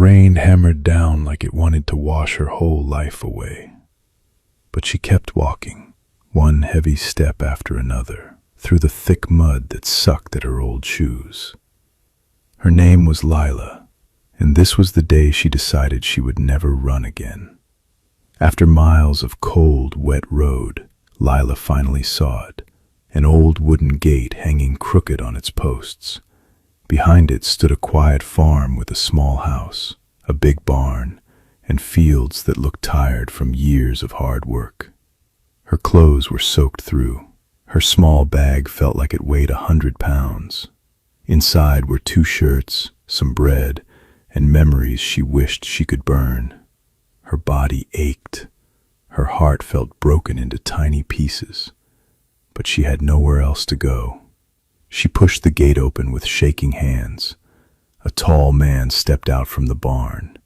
rain hammered down like it wanted to wash her whole life away. But she kept walking, one heavy step after another, through the thick mud that sucked at her old shoes. Her name was Lila, and this was the day she decided she would never run again. After miles of cold, wet road, Lila finally saw it, an old wooden gate hanging crooked on its posts. Behind it stood a quiet farm with a small house, a big barn, and fields that looked tired from years of hard work. Her clothes were soaked through. Her small bag felt like it weighed 100 pounds. Inside were 2 shirts, some bread, and memories she wished she could burn. Her body ached. Her heart felt broken into tiny pieces. But she had nowhere else to go. She pushed the gate open with shaking hands. A tall man stepped out from the barn.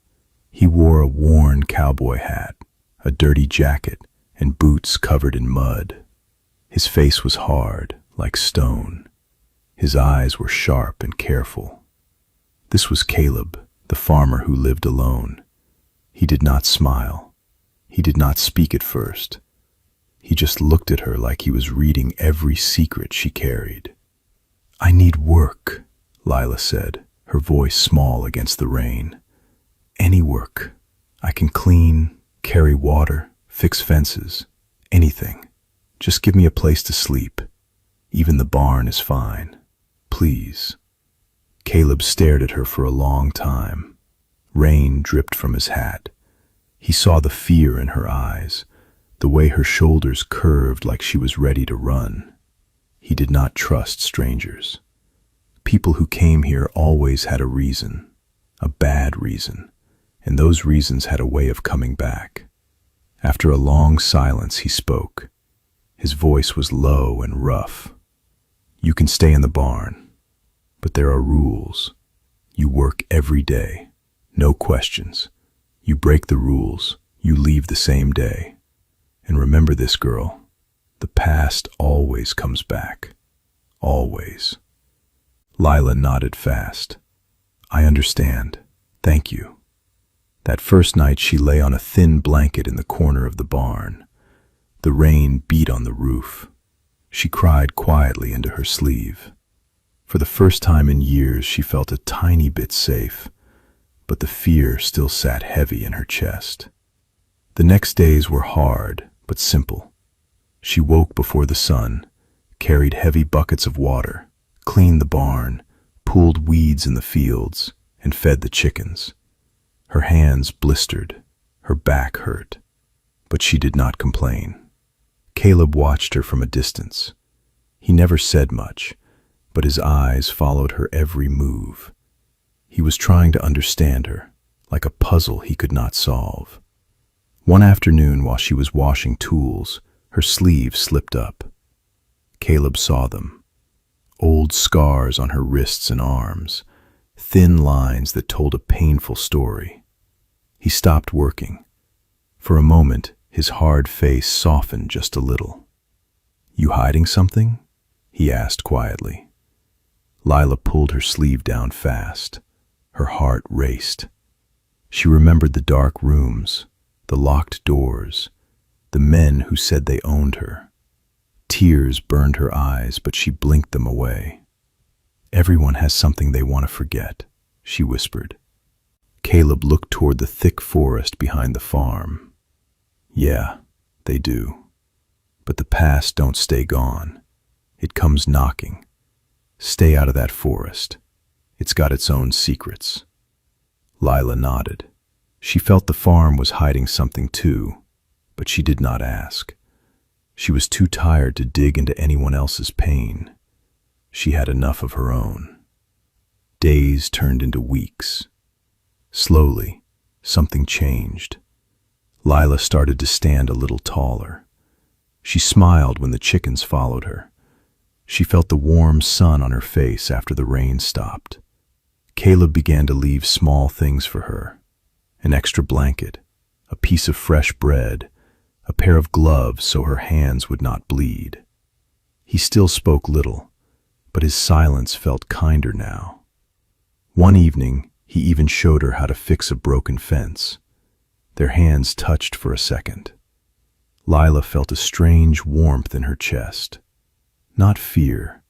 He wore a worn cowboy hat, a dirty jacket, and boots covered in mud. His face was hard, like stone. His eyes were sharp and careful. This was Caleb, the farmer who lived alone. He did not smile. He did not speak at first. He just looked at her like he was reading every secret she carried. "I need work," Lila said, her voice small against the rain. "Any work. I can clean, carry water, fix fences, anything. Just give me a place to sleep. Even the barn is fine. Please." Caleb stared at her for a long time. Rain dripped from his hat. He saw the fear in her eyes, the way her shoulders curved like she was ready to run. He did not trust strangers. People who came here always had a reason, a bad reason, and those reasons had a way of coming back. After a long silence, he spoke. His voice was low and rough. "You can stay in the barn, but there are rules. You work every day, no questions. You break the rules, you leave the same day. And remember this, girl, the past always comes back. Always." Lila nodded fast. "I understand. Thank you." That first night she lay on a thin blanket in the corner of the barn. The rain beat on the roof. She cried quietly into her sleeve. For the first time in years she felt a tiny bit safe, but the fear still sat heavy in her chest. The next days were hard, but simple. She woke before the sun, carried heavy buckets of water, cleaned the barn, pulled weeds in the fields, and fed the chickens. Her hands blistered, her back hurt, but she did not complain. Caleb watched her from a distance. He never said much, but his eyes followed her every move. He was trying to understand her, like a puzzle he could not solve. One afternoon, while she was washing tools, her sleeve slipped up. Caleb saw them. Old scars on her wrists and arms, thin lines that told a painful story. He stopped working. For a moment, his hard face softened just a little. "You hiding something?" he asked quietly. Lila pulled her sleeve down fast. Her heart raced. She remembered the dark rooms, the locked doors, the men who said they owned her. Tears burned her eyes, but she blinked them away. "Everyone has something they want to forget," she whispered. Caleb looked toward the thick forest behind the farm. "Yeah, they do. But the past don't stay gone. It comes knocking. Stay out of that forest. It's got its own secrets." Lila nodded. She felt the farm was hiding something too, but she did not ask. She was too tired to dig into anyone else's pain. She had enough of her own. Days turned into weeks. Slowly, something changed. Lila started to stand a little taller. She smiled when the chickens followed her. She felt the warm sun on her face after the rain stopped. Caleb began to leave small things for her. An extra blanket, a piece of fresh bread, a pair of gloves so her hands would not bleed. He still spoke little, but his silence felt kinder now. One evening, He even showed her how to fix a broken fence. Their hands touched for a second. Lila felt a strange warmth in her chest. Not fear,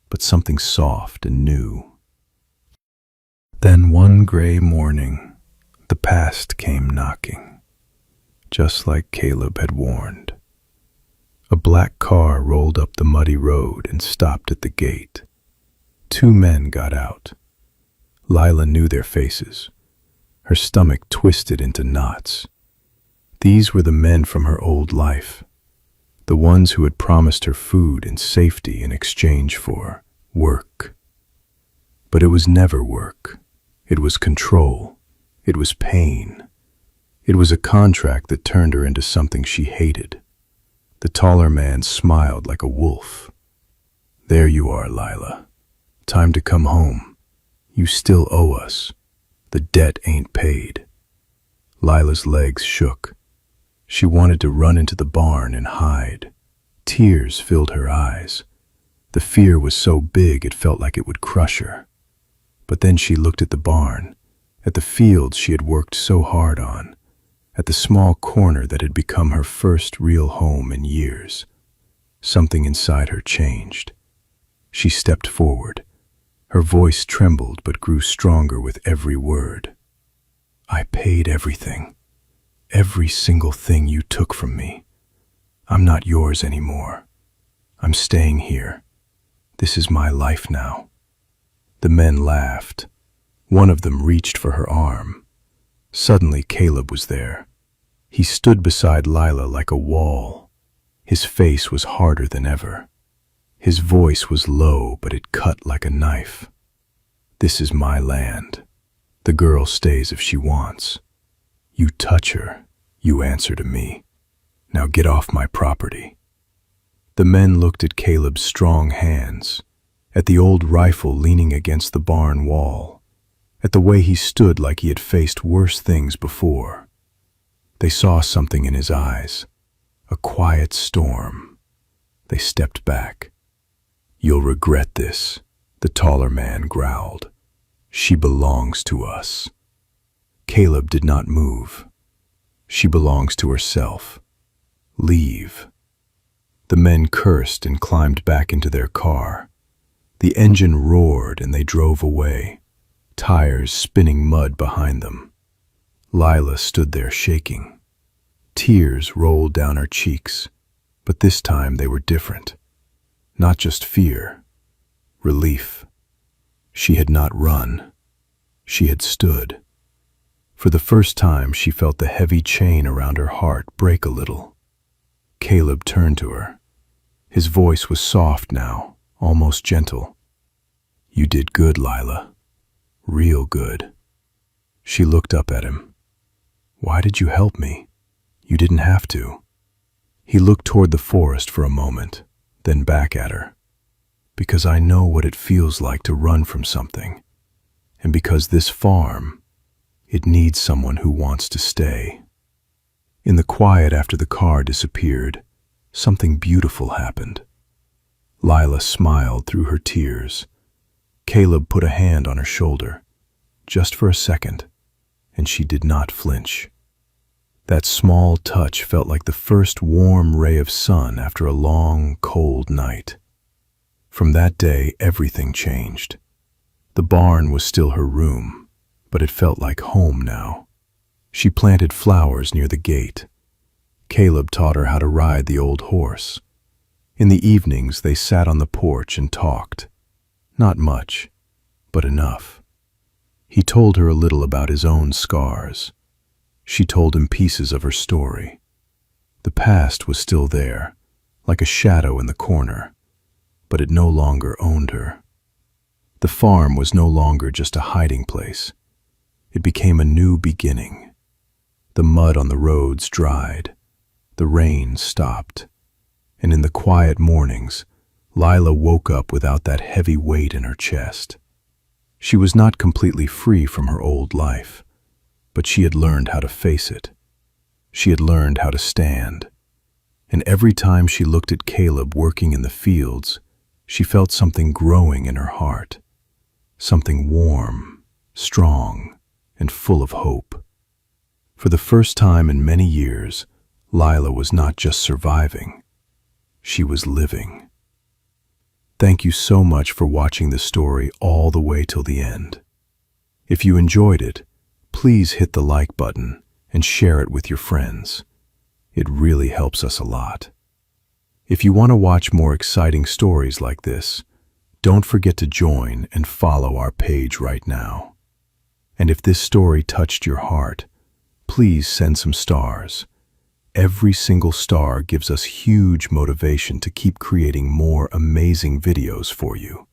but something soft and new. Then one gray morning, the past came knocking, just like Caleb had warned. A black car rolled up the muddy road and stopped at the gate. Two men got out. Lila knew their faces. Her stomach twisted into knots. These were the men from her old life, the ones who had promised her food and safety in exchange for work. But it was never work. It was control. It was pain. It was a contract that turned her into something she hated. The taller man smiled like a wolf. "There you are, Lila. Time to come home. You still owe us. The debt ain't paid." Lila's legs shook. She wanted to run into the barn and hide. Tears filled her eyes. The fear was so big it felt like it would crush her. But then she looked at the barn, at the fields she had worked so hard on, at the small corner that had become her first real home in years. Something inside her changed. She stepped forward. Her voice trembled but grew stronger with every word. "I paid everything. Every single thing you took from me. I'm not yours anymore. I'm staying here. This is my life now." The men laughed. One of them reached for her arm. Suddenly Caleb was there. He stood beside Lila like a wall. His face was harder than ever. His voice was low, but it cut like a knife. "This is my land. The girl stays if she wants. You touch her, you answer to me. Now get off my property." The men looked at Caleb's strong hands, at the old rifle leaning against the barn wall, at the way he stood like he had faced worse things before. They saw something in his eyes, a quiet storm. They stepped back. "You'll regret this," the taller man growled. "She belongs to us." Caleb did not move. "She belongs to herself. Leave." The men cursed and climbed back into their car. The engine roared and they drove away, tires spinning mud behind them. Lila stood there shaking. Tears rolled down her cheeks, but this time they were different. Not just fear, relief. She had not run. She had stood. For the first time she felt the heavy chain around her heart break a little. Caleb turned to her. His voice was soft now, almost gentle. "You did good, Lila. Real good." She looked up at him. "Why did you help me? You didn't have to." He looked toward the forest for a moment, then back at her. "Because I know what it feels like to run from something. And because this farm, it needs someone who wants to stay." In the quiet after the car disappeared, something beautiful happened. Lila smiled through her tears. Caleb put a hand on her shoulder, just for a second, and she did not flinch. That small touch felt like the first warm ray of sun after a long, cold night. From that day, everything changed. The barn was still her room, but it felt like home now. She planted flowers near the gate. Caleb taught her how to ride the old horse. In the evenings, they sat on the porch and talked. Not much, but enough. He told her a little about his own scars. She told him pieces of her story. The past was still there, like a shadow in the corner, but it no longer owned her. The farm was no longer just a hiding place. It became a new beginning. The mud on the roads dried. The rain stopped. And in the quiet mornings, Lila woke up without that heavy weight in her chest. She was not completely free from her old life, but she had learned how to face it. She had learned how to stand. And every time she looked at Caleb working in the fields, she felt something growing in her heart. Something warm, strong, and full of hope. For the first time in many years, Lila was not just surviving, she was living. Thank you so much for watching this story all the way till the end. If you enjoyed it, please hit the like button and share it with your friends. It really helps us a lot. If you want to watch more exciting stories like this, don't forget to join and follow our page right now. And if this story touched your heart, please send some stars. Every single star gives us huge motivation to keep creating more amazing videos for you.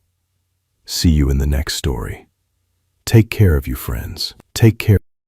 See you in the next story. Take care of you, friends. Take care.